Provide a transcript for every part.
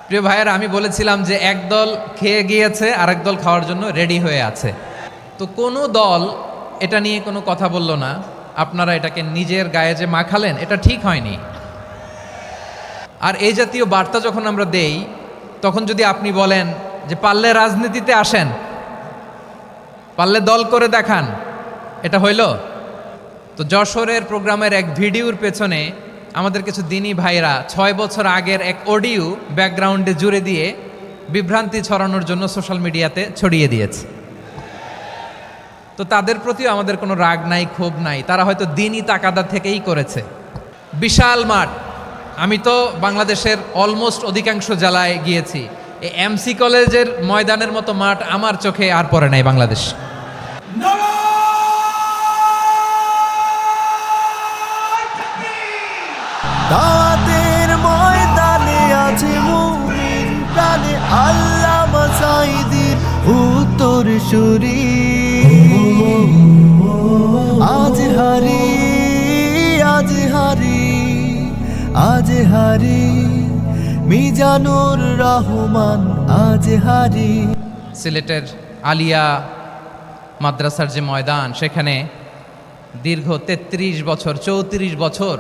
প্রিয় ভাইয়েরা, আমি বলেছিলাম যে একদল খেয়ে গিয়েছে আর একদল খাওয়ার জন্য রেডি হয়ে আছে। তো কোনো দল এটা নিয়ে কোনো কথা বলল না। আপনারা এটাকে নিজের গায়ে যে মাখালেন, এটা ঠিক হয়নি। আর এই জাতীয় বার্তা যখন আমরা দেই, তখন যদি আপনি বলেন যে পারলে রাজনীতিতে আসেন, পারলে দল করে দেখান, এটা হইল? তো যশোরের প্রোগ্রামের এক ভিডিওর পেছনে আমাদের কিছু দিনী ভাইরা 6 বছর আগের এক অডিও ব্যাকগ্রাউন্ডে জুড়ে দিয়ে বিভ্রান্তি ছড়ানোর জন্য সোশ্যাল মিডিয়াতে ছড়িয়ে দিয়েছে। তো তাদের প্রতিও আমাদের কোনো রাগ নাই, ক্ষোভ নাই। তারা হয়তো দিনই তাকাদা থেকেই করেছে। বিশাল মাঠ, আমি তো বাংলাদেশের অলমোস্ট অধিকাংশ জেলায় গিয়েছি। এই এমসি কলেজের ময়দানের মতো মাঠ আমার চোখে আর পড়ে নাই বাংলাদেশ। দাওয়াতের ময়দানে আছে মুমিন প্রাণে আল্লামা সাঈদীর উত্তরসূরি। আজ হারি আজ হারি আজ হারি মিজানুর রহমান আজ হারি। সিলেটের আলিয়া মাদ্রাসার যে ময়দান, সেখানে দীর্ঘ 33 বছর 34 বছর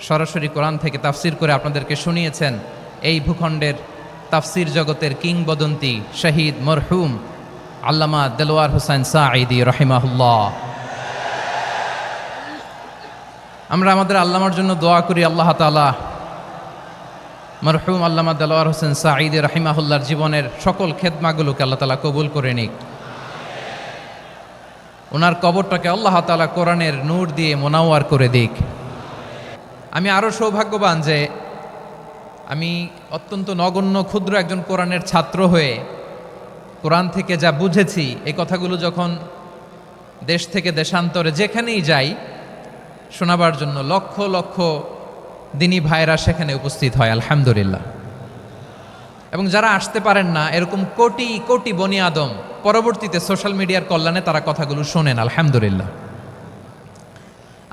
সরাসরি কোরআন থেকে তাফসির করে আপনাদেরকে শুনিয়েছেন এই ভূখণ্ডের তাফসির জগতের কিংবদন্তি শহীদ মরহুম আল্লামা দেলোয়ার হোসেন সাঈদী রাহিমাহুল্লাহ। আমরা আমাদের আল্লামার জন্য দোয়া করি, আল্লাহ তাআলা মরহুম আল্লামা দেলোয়ার হোসেন সাঈদী রাহিমাহুল্লাহর জীবনের সকল খেদমাগুলোকে আল্লাহ তাআলা কবুল করে নিক। ওনার কবরটাকে আল্লাহ তাআলা কোরআনের নূর দিয়ে মোনাওয়ার করে দিক। আমি আরও সৌভাগ্যবান যে আমি অত্যন্ত নগণ্য ক্ষুদ্র একজন কোরআনের ছাত্র হয়ে কোরআন থেকে যা বুঝেছি, এই কথাগুলো যখন দেশ থেকে দেশান্তরে যেখানেই যাই শোনাবার জন্য লক্ষ লক্ষ দিনী ভাইরা সেখানে উপস্থিত হয়, আলহামদুলিল্লাহ। এবং যারা আসতে পারেন না, এরকম কোটি কোটি বনি আদম পরবর্তীতে সোশ্যাল মিডিয়ার কল্যাণে তারা কথাগুলো শোনেন, আলহামদুলিল্লাহ।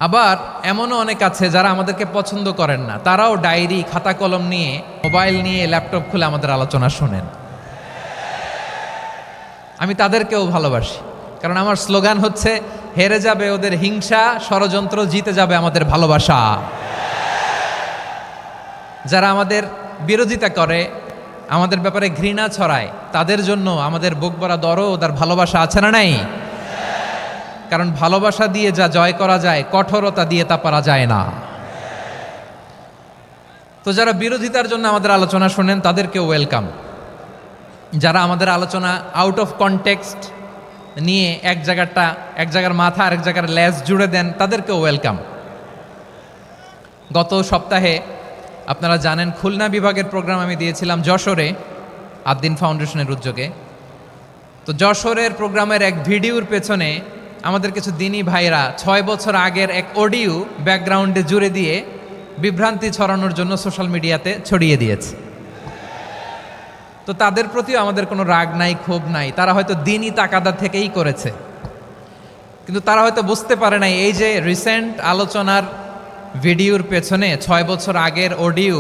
আবার এমনও অনেক আছে যারা আমাদেরকে পছন্দ করেন না, তারাও ডায়েরি খাতা কলম নিয়ে, মোবাইল নিয়ে, ল্যাপটপ খুলে আমাদের আলোচনা শোনেন। আমি তাদেরকেও ভালোবাসি, কারণ আমার স্লোগান হচ্ছে হেরে যাবে ওদের হিংসা, ষড়যন্ত্র, জিতে যাবে আমাদের ভালোবাসা। যারা আমাদের বিরোধিতা করে, আমাদের ব্যাপারে ঘৃণা ছড়ায়, তাদের জন্য আমাদের বুক ভরা দরদ আর ভালোবাসা আছে না নাই? কারণ ভালোবাসা দিয়ে যা জয় করা যায়, কঠোরতা দিয়ে তা পারা যায় না। তো যারা বিরোধিতার জন্য আমাদের আলোচনা শোনেন, তাদেরকেও ওয়েলকাম। যারা আমাদের আলোচনা আউট অফ কনটেক্সট নিয়ে এক জায়গার মাথা আর এক জায়গার লেজ জুড়ে দেন, তাদেরকেও ওয়েলকাম। গত সপ্তাহে আপনারা জানেন খুলনা বিভাগের প্রোগ্রাম আমি দিয়েছিলাম যশোরে আদ্দিন ফাউন্ডেশনের উদ্যোগে। তো যশোরের প্রোগ্রামের এক ভিডিওর পেছনে আমাদের কিছু দিনী ভাইরা 6 বছর আগের এক অডিও ব্যাকগ্রাউন্ডে জুড়ে দিয়ে বিভ্রান্তি ছড়ানোর জন্য সোশ্যাল মিডিয়াতে ছড়িয়ে দিয়েছে। তো তাদের প্রতিও আমাদের কোনো রাগ নাই, ক্ষোভ নাই। তারা হয়তো দিনই তাকাদা থেকেই করেছে, কিন্তু তারা হয়তো বুঝতে পারে নাই এই যে রিসেন্ট আলোচনার ভিডিওর পেছনে 6 বছর আগের অডিও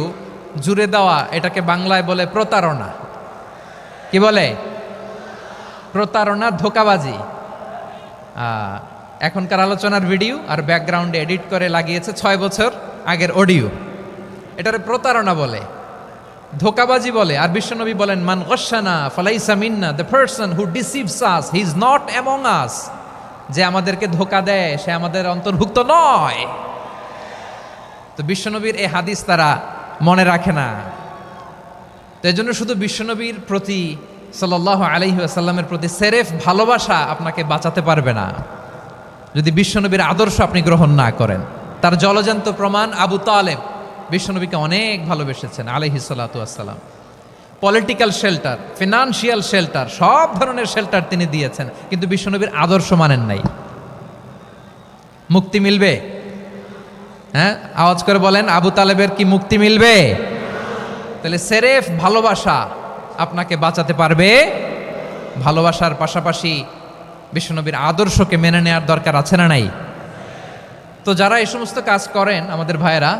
জুড়ে দেওয়া, এটাকে বাংলায় বলে প্রতারণা। কি বলে? প্রতারণা, ধোঁকাবাজি। এখনকার আলোচনার ভিডিও আর ব্যাকগ্রাউন্ডে এডিট করে লাগিয়েছে 6 বছর আগের অডিও। এটারে প্রতারণা বলে, ধোঁকাবাজি বলে। আর বিশ্বনবী বলেন, মান গশানা ফালাইসা মিন্না, the person who deceives us he is not among us. যে আমাদেরকে ধোঁকা দেয় সে আমাদের অন্তর্ভুক্ত নয়। তো বিশ্বনবীর এই হাদিস তারা মনে রাখে না। তো এই জন্য শুধু বিশ্বনবীর প্রতি সাল্লাল্লাহু আলাইহি ওয়াসাল্লামের প্রতি সেরেফ ভালোবাসা আপনাকে বাঁচাতে পারবে না যদি বিশ্বনবীর আদর্শ আপনি গ্রহণ না করেন। তার জলজান্ত প্রমাণ আবু তালেব বিশ্বনবীকে অনেক ভালোবেসেছেন আলাইহিস সালাতু ওয়াসসালাম। পলিটিক্যাল শেল্টার, ফিনান্সিয়াল শেল্টার, সব ধরনের শেল্টার তিনি দিয়েছেন, কিন্তু বিশ্বনবীর আদর্শ মানেন নাই। মুক্তি মিলবে? হ্যাঁ, আওয়াজ করে বলেন, আবু তালেবের কি মুক্তি মিলবে? তাহলে সেরেফ ভালোবাসা আপনাকে বাঁচাতে পারবে। ভালোবাসার পাশাপাশি বিশ্বনবীর আদর্শকে মেনে নেওয়ার দরকার আছে না নাই? তো যারা এই সমস্ত কাজ করেন আমাদের ভাইয়েরা,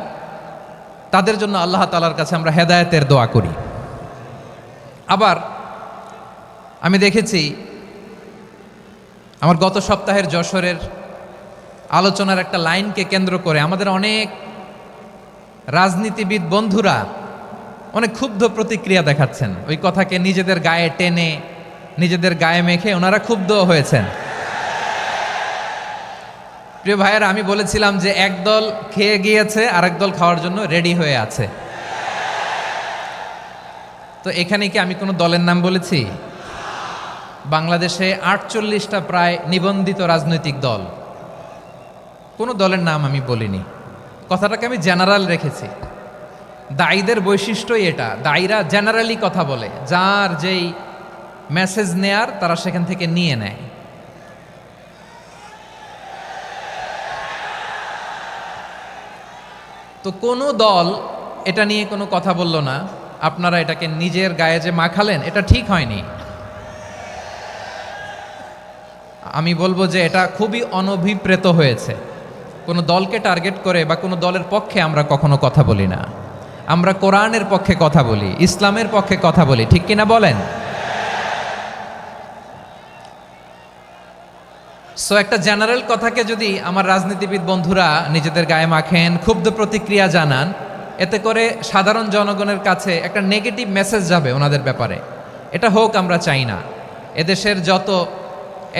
তাদের জন্য আল্লাহ তাআলার কাছে আমরা হেদায়েতের দোয়া করি। আবার আমি দেখেছি আমার গত সপ্তাহের যশোরের আলোচনার একটা লাইনকে কেন্দ্র করে আমাদের অনেক রাজনীতিবিদ বন্ধুরা অনেক ক্ষুব্ধ প্রতিক্রিয়া দেখাচ্ছেন। ওই কথাকে নিজেদের গায়ে টেনে নিজেদের গায়ে মেখে ওনারা ক্ষুব্ধ হয়েছেন। প্রিয় ভাইয়েরা, আমি বলেছিলাম যে একদল খেয়ে গিয়েছে আর একদল খাওয়ার জন্য রেডি হয়ে আছে। তো এখানে কি আমি কোনো দলের নাম বলেছি? বাংলাদেশে 48টা প্রায় নিবন্ধিত রাজনৈতিক দল, কোনো দলের নাম আমি বলিনি। কথাটাকে আমি জেনারেল রেখেছি। দায়ীদের বৈশিষ্ট্যই এটা, দায়ীরা জেনারেলি কথা বলে, যার যেই মেসেজ নেয়ার তারা সেখান থেকে নিয়ে নেয়। তো কোনো দল এটা নিয়ে কোনো কথা বলল না, আপনারা এটাকে নিজের গায়ে যে মাখালেন এটা ঠিক হয়নি। আমি বলবো যে এটা খুবই অনভিপ্রেত হয়েছে। কোনো দলকে টার্গেট করে বা কোনো দলের পক্ষে আমরা কখনো কথা বলি না। আমরা কোরআনের পক্ষে কথা বলি, ইসলামের পক্ষে কথা বলি, ঠিক কিনা বলেন? সো একটা জেনারেল কথাকে যদি আমার রাজনীতিবিদ বন্ধুরা নিজেদের গায়ে মাখেন, ক্ষুব্ধ প্রতিক্রিয়া জানান, এতে করে সাধারণ জনগণের কাছে একটা নেগেটিভ মেসেজ যাবে ওনাদের ব্যাপারে। এটা হোক আমরা চাই না। এদেশের যত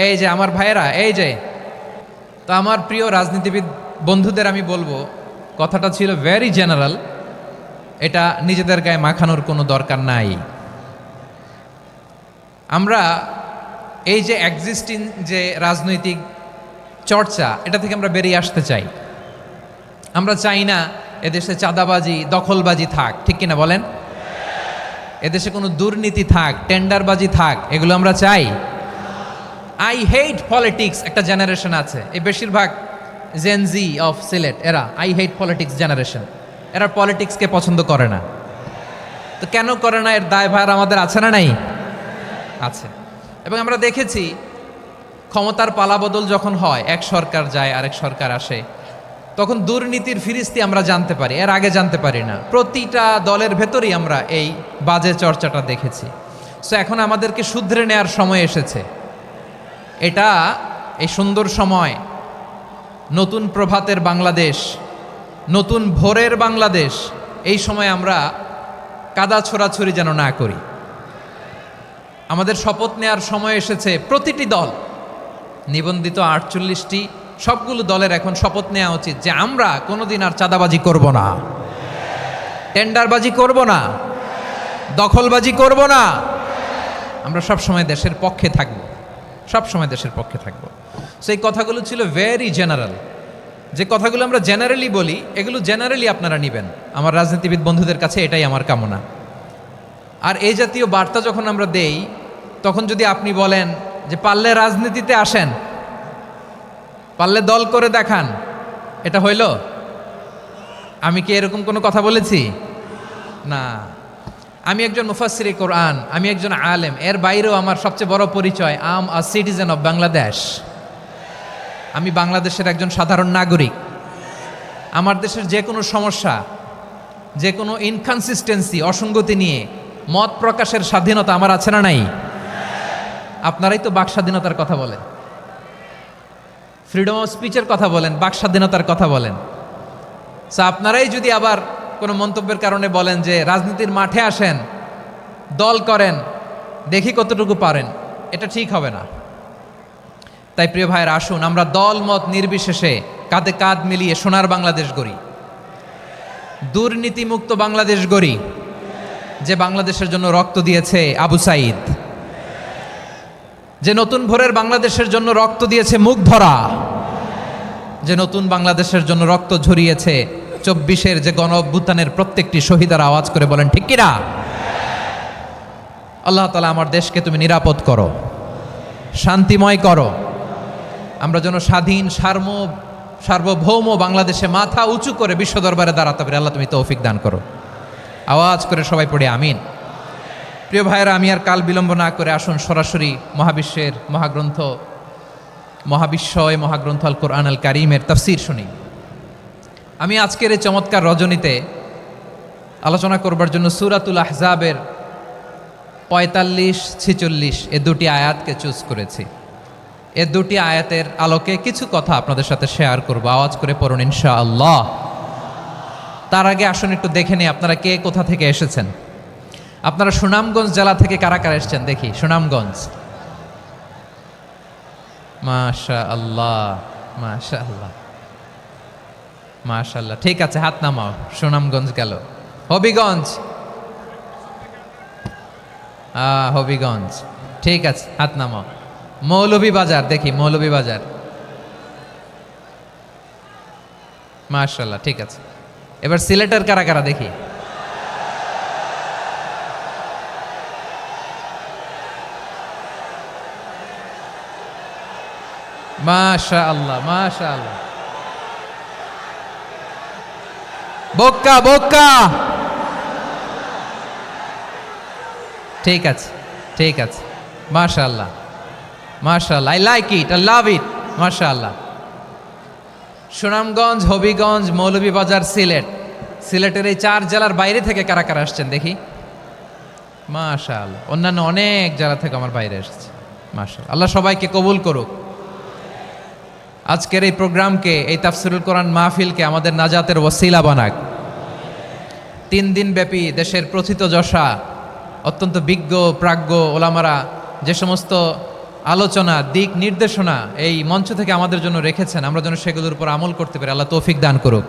এই যে আমার ভাইয়েরা, এই যে তো আমার প্রিয় রাজনীতিবিদ বন্ধুদের আমি বলবো, কথাটা ছিল ভেরি জেনারেল, এটা নিজেদের গায়ে মাখানোর কোনো দরকার নাই। আমরা এই যে এক্সিস্টিং যে রাজনৈতিক চর্চা, এটা থেকে আমরা বেরিয়ে আসতে চাই। আমরা চাই না এদেশে চাঁদাবাজি, দখলবাজি থাক, ঠিক কিনা বলেন? এদেশে কোনো দুর্নীতি থাক, টেন্ডারবাজি থাক, এগুলো আমরা চাই। আই হেট পলিটিক্স একটা জেনারেশন আছে, এই বেশিরভাগ জেনজি অফ সিলেট, এরা আই হেট পলিটিক্স জেনারেশন, এরা পলিটিক্সকে পছন্দ করে না। তো কেন করে না, এর দায়ভার আমাদের আছে না নাই? আছে। এবং আমরা দেখেছি ক্ষমতার পালাবদল যখন হয়, এক সরকার যায় আরেক সরকার আসে, তখন দুর্নীতির ফিরিস্তি আমরা জানতে পারি, এর আগে জানতে পারি না। প্রতিটা দলের ভেতরেই আমরা এই বাজে চর্চাটা দেখেছি। সো এখন আমাদেরকে শুধরে নেওয়ার সময় এসেছে। এটা এই সুন্দর সময়, নতুন প্রভাতের বাংলাদেশ, নতুন ভোরের বাংলাদেশ, এই সময় আমরা কাদা ছোড়াছুড়ি যেন না করি। আমাদের শপথ নেওয়ার সময় এসেছে। প্রতিটি দল, নিবন্ধিত 48টি, সবগুলো দলের এখন শপথ নেওয়া উচিত যে আমরা কোনোদিন আর চাঁদাবাজি করব না, টেন্ডারবাজি করব না, দখলবাজি করব না। আমরা সবসময় দেশের পক্ষে থাকব, সবসময় দেশের পক্ষে থাকব। সেই কথাগুলো ছিল ভেরি জেনারেল। যে কথাগুলো আমরা জেনারেলি বলি, এগুলো জেনারেলি আপনারা নেবেন। আমার রাজনীতিবিদ বন্ধুদের কাছে এটাই আমার কামনা। আর এই জাতীয় বার্তা যখন আমরা দেই, তখন যদি আপনি বলেন যে পারলে রাজনীতিতে আসেন, পারলে দল করে দেখান, এটা হইল? আমি কি এরকম কোনো কথা বলেছি? না। আমি একজন মুফাসসিরে কোরআন, আমি একজন আলেম, এর বাইরেও আমার সবচেয়ে বড় পরিচয় আম আ সিটিজেন অফ বাংলাদেশ। আমি বাংলাদেশের একজন সাধারণ নাগরিক। আমার দেশের যে কোনো সমস্যা, যে কোনো ইনকনসিস্টেন্সি, অসঙ্গতি নিয়ে মত প্রকাশের স্বাধীনতা আমার আছে না নাই? আপনারাই তো বাক স্বাধীনতার কথা বলেন, ফ্রিডম অফ স্পিচের কথা বলেন, বাক স্বাধীনতার কথা বলেন। আপনারাই যদি আবার কোনো মন্তব্যের কারণে বলেন যে রাজনীতির মাঠে আসেন, দল করেন, দেখি কতটুকু পারেন, এটা ঠিক হবে না। তাই প্রিয় ভাইয়ের, আসুন আমরা দল মত নির্বিশেষে কাঁধে কাঁধ মিলিয়ে সোনার বাংলাদেশ গড়ি, দুর্নীতিমুক্ত বাংলাদেশ গড়ি, যে বাংলাদেশের জন্য রক্ত দিয়েছে আবু সাঈদ, যে নতুন ভোরের বাংলাদেশের জন্য রক্ত দিয়েছে মুগ্ধরা, যে নতুন বাংলাদেশের জন্য রক্ত ঝরিয়েছে 24-এর যে গণ অভ্যুত্থানের প্রত্যেকটি শহীদার। আওয়াজ করে বলেন ঠিক কিনা? আল্লাহ তাআলা আমার দেশকে তুমি নিরাপদ করো, শান্তিময় করো। আমরা যেন স্বাধীন সার্বভৌম বাংলাদেশে মাথা উঁচু করে বিশ্ব দরবারে দাঁড়াতে পারি। আল্লাহ তুমি তৌফিক দান করো। আওয়াজ করে সবাই পড়ে আমিন। প্রিয় ভাইয়েরা, আমি আর কাল বিলম্ব না করে আসুন সরাসরি মহাবিশ্বের মহাগ্রন্থ, মহাবিশ্বয় মহাগ্রন্থ আল কোরআন আল কারীমের তাফসীর শুনি। আমি আজকের এই চমৎকার রজনীতে আলোচনা করবার জন্য সূরাতুল আহজাবের 45-46 এ দুটি আয়াতকে চুজ করেছি। এ দুটি আয়াতের আলোকে কিছু কথা আপনাদের সাথে শেয়ার করব। আওয়াজ করে পড়ুন ইনশাআল্লাহ। তার আগে আসুন একটু দেখে নিই আপনারা কে কোথা থেকে এসেছেন। আপনারা সুনামগঞ্জ জেলা থেকে কারা কারা এসেছেন দেখি। সুনামগঞ্জ, মাশাআল্লাহ মাশাআল্লাহ মাশাআল্লাহ, ঠিক আছে, হাত নামাও। সুনামগঞ্জ গেল। হবিগঞ্জ, হবিগঞ্জ, ঠিক আছে, হাত নামাও। মৌলভীবাজার, দেখি মৌলভীবাজার, মাশাআল্লাহ, ঠিক আছে। এবার সিলেটের কারা কারা দেখি। মাশাআল্লাহ মাশাআল্লাহ। বক্কা বক্কা, ঠিক আছে ঠিক আছে, মাশাআল্লাহ মাশাআল্লাহ, I like it, I love it, মাশাআল্লাহ। সুনামগঞ্জ, হবিগঞ্জ, মৌলভীবাজার, সিলেট। সিলেটের এই 4 জেলার বাইরে থেকে কারা কারা আসছেন দেখি। মাশাআল্লাহ, অন্যান্য অনেক জেলা থেকে আমার বাইরে এসেছে, মাশাআল্লাহ। আল্লাহ সবাইকে কবুল করুক। আজকের এই প্রোগ্রামকে, এই তাফসিরুল কোরআন মাহফিলকে আমাদের নাজাতের ওসিলা বানাক। 3 দিন ব্যাপী দেশের প্রথিতযশা অত্যন্ত বিজ্ঞ প্রাজ্ঞ ওলামারা যে সমস্ত আলোচনা, দিক নির্দেশনা এই মঞ্চ থেকে আমাদের জন্য রেখেছেন, আমরা যেন সেগুলোর উপর আমল করতে পারি। আল্লাহ তৌফিক দান করুক।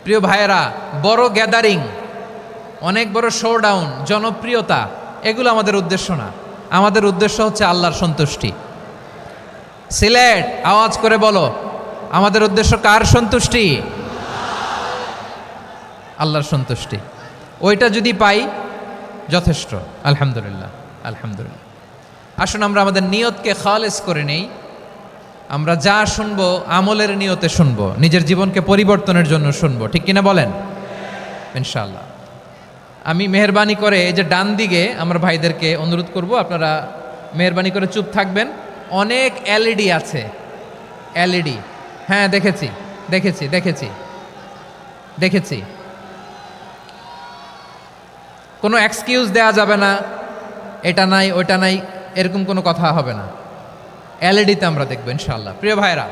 প্রিয় ভাইয়েরা, বড় গ্যাদারিং, অনেক বড় শোডাউন, জনপ্রিয়তা, এগুলো আমাদের উদ্দেশ্য না। আমাদের উদ্দেশ্য হচ্ছে আল্লাহর সন্তুষ্টি। সিলেট, আওয়াজ করে বলো, আমাদের উদ্দেশ্য কার সন্তুষ্টি? আল্লাহর সন্তুষ্টি। ওইটা যদি পাই যথেষ্ট, আলহামদুলিল্লাহ আলহামদুলিল্লাহ। আসুন আমরা আমাদের নিয়তকে খালেস করে নেই। আমরা যা শুনবো আমলের নিয়তে শুনবো, নিজের জীবনকে পরিবর্তনের জন্য শুনবো, ঠিক কিনা বলেন? ইনশাআল্লাহ। আমি মেহরবানি করে এই যে ডান দিকে আমার ভাইদেরকে অনুরোধ করব, আপনারা মেহরবানি করে চুপ থাকবেন। অনেক এলইডি আছে, এলইডি, হ্যাঁ দেখেছি দেখেছি দেখেছি দেখেছি। কোনো এক্সকিউজ দেয়া যাবে না, এটা নাই ওইটা নাই, এরকম কোনো কথা হবে না। এলইডিতে আমরা দেখবো ইনশাআল্লাহ। প্রিয় ভাইরা,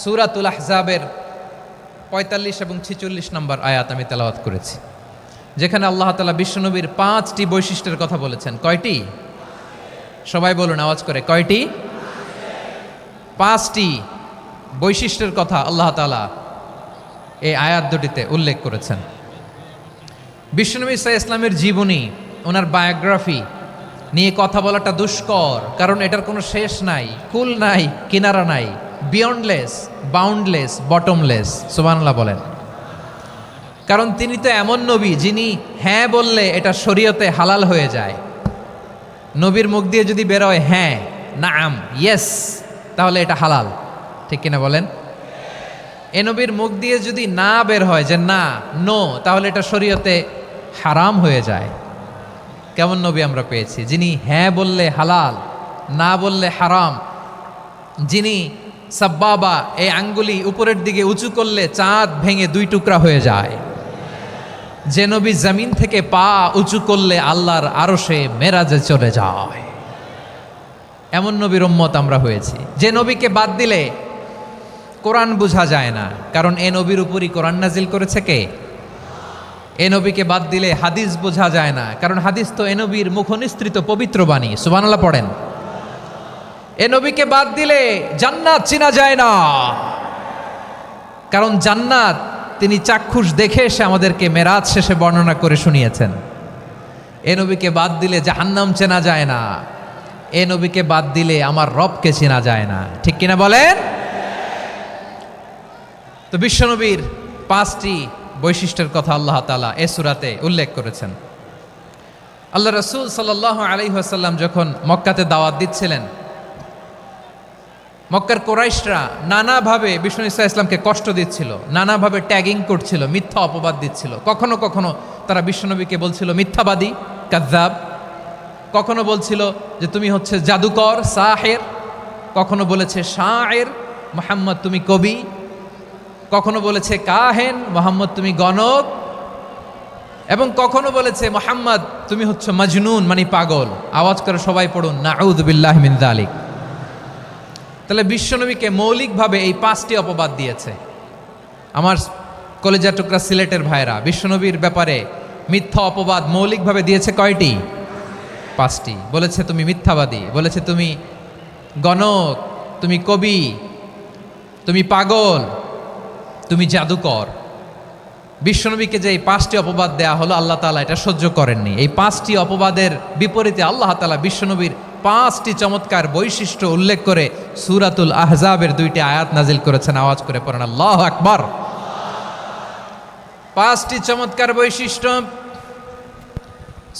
সূরাতুল আহজাবের 45 এবং 46 নম্বর আয়াত আমি তেলাওয়াত করেছি, যেখানে আল্লাহ তাআলা বিশ্বনবীর 5টি বৈশিষ্ট্যের কথা বলেছেন। কয়টি? সবাই বলুন আওয়াজ করে, কয়টি? 5টি বৈশিষ্ট্যের কথা আল্লাহ তাআলা এই আয়াত দুটিতে উল্লেখ করেছেন। বিশ্বনবী সাল্লাল্লাহু আলাইহি ইসলামের জীবনী, ওনার বায়োগ্রাফি নিয়ে কথা বলাটা দুষ্কর, কারণ এটার কোনো শেষ নাই, কুল নাই, কিনারা নাই, বিয়ন্ডলেস, বাউন্ডলেস, বটমলেস। সুবহানাল্লাহ বলেন। কারণ তিনি তো এমন নবী যিনি হ্যাঁ বললে এটা শরীয়তে হালাল হয়ে যায়। নবীর মুখ দিয়ে যদি বেরোয় হ্যাঁ, নাম, ইয়েস, তাহলে এটা হালাল, ঠিক কিনা বলেন? এ নবীর মুখ দিয়ে যদি না বের হয় যে না, নো, তাহলে এটা শরীয়তে হারাম হয়ে যায়। কেমন নবী আমরা পেয়েছি, যিনি হ্যাঁ বললে হালাল, না বললে হারাম, যিনি সাব্বাবা, এই আঙ্গুলি উপরের দিকে উঁচু করলে চাঁদ ভেঙে 2 টুকরা হয়ে যায়, যে নবী জমিন থেকে পা উঁচু করলে আল্লাহর আরশে মেরাজে চলে যায়, এমন নবীর উম্মত আমরা হয়েছি। যে নবীকে বাদ দিলে কোরআন বোঝা যায় না, কারণ এ নবীর উপরই কোরআন নাজিল করেছে কে? এ নবীকে বাদ দিলে হাদিস বোঝা যায় না, কারণ হাদিস তো এ নবীর মুখনিসৃত পবিত্র বাণী। সুবহানাল্লাহ পড়েন। এ নবীকে বাদ দিলে জান্নাত চেনা যায় না, কারণ জান্নাত তিনি চাক্ষুষ দেখে এসে আমাদেরকে মেরাজ শেষে বর্ণনা করে শুনিয়েছেন। এ নবীকে বাদ দিলে জাহান্নাম চেনা যায় না, এ নবীকে বাদ দিলে আমার রবকে চেনা যায় না, ঠিক কিনা বলেন? তো বিশ্বনবীর 5টি বৈশিষ্ট্যের কথা আল্লাহ তাআলা এ সূরাতে উল্লেখ করেছেন। আল্লাহ রাসূল সাল্লাল্লাহু আলাইহি ওয়াসাল্লাম যখন মক্কাতে দাওয়াত দিচ্ছিলেন, মক্কার কুরাইশরা নানাভাবে বিষ্ণু ঈসা ইসলামকে কষ্ট দিচ্ছিল, নানাভাবে ট্যাগিং করছিল, মিথ্যা অপবাদ দিচ্ছিল। কখনো কখনো তারা বিশ্বনবীকে বলছিল মিথ্যাবাদী, কাযযাব। কখনো বলছিল যে তুমি হচ্ছে জাদুকর, সাহের। কখনো বলেছে শায়ের, মুহাম্মদ তুমি কবি। কখনো বলেছে কাহেন, মুহাম্মদ তুমি গণক। এবং কখনো বলেছে মুহাম্মদ তুমি হচ্ছে মাজনুন মানে পাগল। আওয়াজ করে সবাই পড়ুন নাউযু বিল্লাহি মিন যালিক। তাহলে বিশ্বনবীকে মৌলিকভাবে এই 5টি অপবাদ দিয়েছে। আমার কলেজার টুকরা সিলেটের ভাইরা, বিশ্বনবীর ব্যাপারে মিথ্যা অপবাদ মৌলিকভাবে দিয়েছে কয়টি? 5টি। বলেছে তুমি মিথ্যাবাদী, বলেছে তুমি গণক, তুমি কবি, তুমি পাগল, তুমি জাদুকর। বিশ্বনবীকে যে এই 5টি অপবাদ দেয়া হলো, আল্লাহ তাআলা এটা সহ্য করেননি। এই 5টি অপবাদের বিপরীতে আল্লাহ তাআলা বিশ্বনবীর 5টি চমৎকার বৈশিষ্ট্য উল্লেখ করে সূরাতুল আহজাবের 2টি আয়াত নাজিল করেছেন। আওয়াজ করে পড়েন আল্লাহু আকবার। 5টি চমৎকার বৈশিষ্ট্য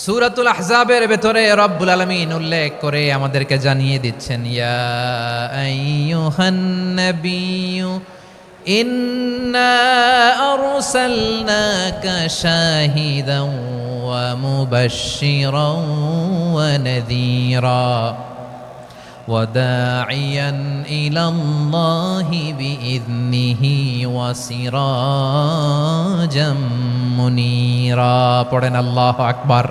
সূরাতুল আহজাবের ভেতরে রব্বুল আলামিন উল্লেখ করে আমাদেরকে জানিয়ে দিচ্ছেন, ইয়া আইয়ুহান নাবিয়্যু ইন্না আরসালনাকা শাহিদান ওয়া মুবাশশিরান ওয়া নাযীরা ওয়া দাঈয়ান ইলাল্লাহি বিইذনিহি ওয়া সিরাজাম মুনীরা। পড়েন আল্লাহু আকবার।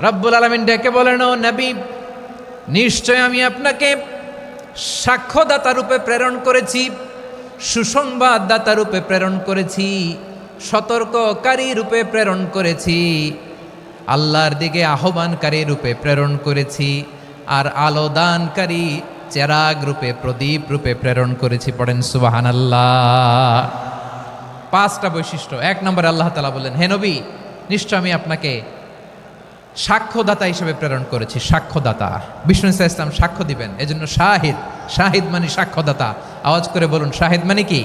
রব্বুল আলামিন ডেকে বলেন, ও নবী, নিশ্চয় আমি আপনাকে সাক্ষ্যদাতা রূপে প্রেরণ করেছি, সুসংবাদদাতা রূপে প্রেরণ করেছি, সতর্ককারী রূপে প্রেরণ করেছি, আল্লাহর দিকে আহ্বানকারী রূপে প্রেরণ করেছি, আর আলো দানকারী চেরাগ রূপে, প্রদীপ রূপে প্রেরণ করেছি। পড়েন সুবহানাল্লাহ। 5টা বৈশিষ্ট্য। 1 নম্বরে আল্লাহ তাআলা বললেন, হে নবী, নিশ্চয় আমি আপনাকে সাক্ষ্যদাতা হিসেবে প্রেরণ করেছি। সাক্ষ্যদাতা, বিষ্ণু ইসা ইসলাম সাক্ষ্য দিবেন, এজন্য শাহিদ। শাহিদ মানে সাক্ষ্যদাতা। আওয়াজ করে বলুন, শাহিদ মানে কি?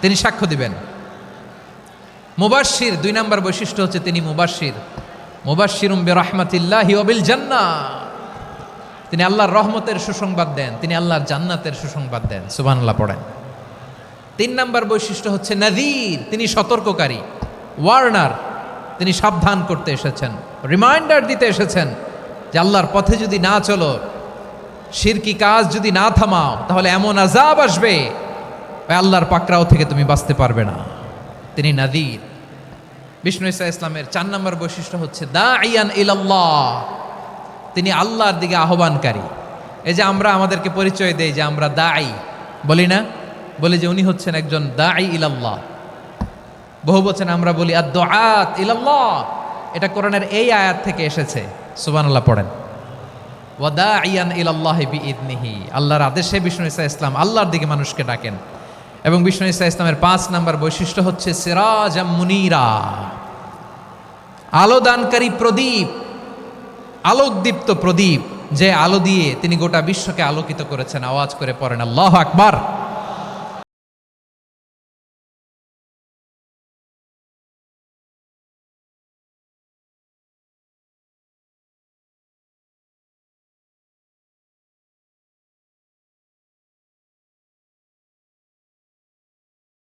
তিনি সাক্ষ্য দিবেন। মুবাশশির, 2 নম্বর বৈশিষ্ট্য হচ্ছে তিনি মুবাশশির। মুবাশশিরুম বিরাহমাতিল্লাহি ওয়া বিল জান্নাহ। তিনি আল্লাহর রহমতের সুসংবাদ দেন, তিনি আল্লাহর জান্নাতের সুসংবাদ দেন। সুবহানাল্লাহ পড়েন। 3 নম্বর বৈশিষ্ট্য হচ্ছে নাযীর, তিনি সতর্ককারী, ওয়ার্নার। তিনি সাবধান করতে এসেছেন, রিমাইন্ডার দিতে এসেছেন যে আল্লাহর পথে যদি না চলো, শিরকি কাজ যদি না থামাও, তাহলে এমন আযাব আসবে আল্লাহর পাকড়াও থেকে তুমি বাঁচতে পারবে না। তিনি নাযীর। বিষ্ণু ইসা ইসলামের 4 নম্বর বৈশিষ্ট্য হচ্ছে দাঈয়ান ইলাল্লাহ, তিনি আল্লাহর দিকে আহ্বানকারী। এই যে আমরা আমাদেরকে পরিচয় দেই যে আমরা দাঈ, বলি না? বলি যে উনি হচ্ছেন একজন দাঈ ইলাল্লাহ। বহু বচনে আমরা বলি আদ-দুআত ইলাল্লাহ। এটা কোরআনের এই আয়াত থেকে এসেছে। সুবহানাল্লাহ পড়েন। ওয়া দাঈয়ান ইলাল্লাহি বিইذনিহি, আল্লাহর আদেশে বিষ্ণু ইসা ইসলাম আল্লাহর দিকে মানুষকে ডাকেন। এবং বিষ্ণু ইসা ইসলামের 5 নম্বর বৈশিষ্ট্য হচ্ছে সিরাজাম মুনীরা, আলোদানকারী প্রদীপ, আলোকদীপ্ত প্রদীপ, যে আলো দিয়ে তিনি গোটা বিশ্বকে আলোকিত করেছেন। আওয়াজ করে পড়েন আল্লাহু আকবার।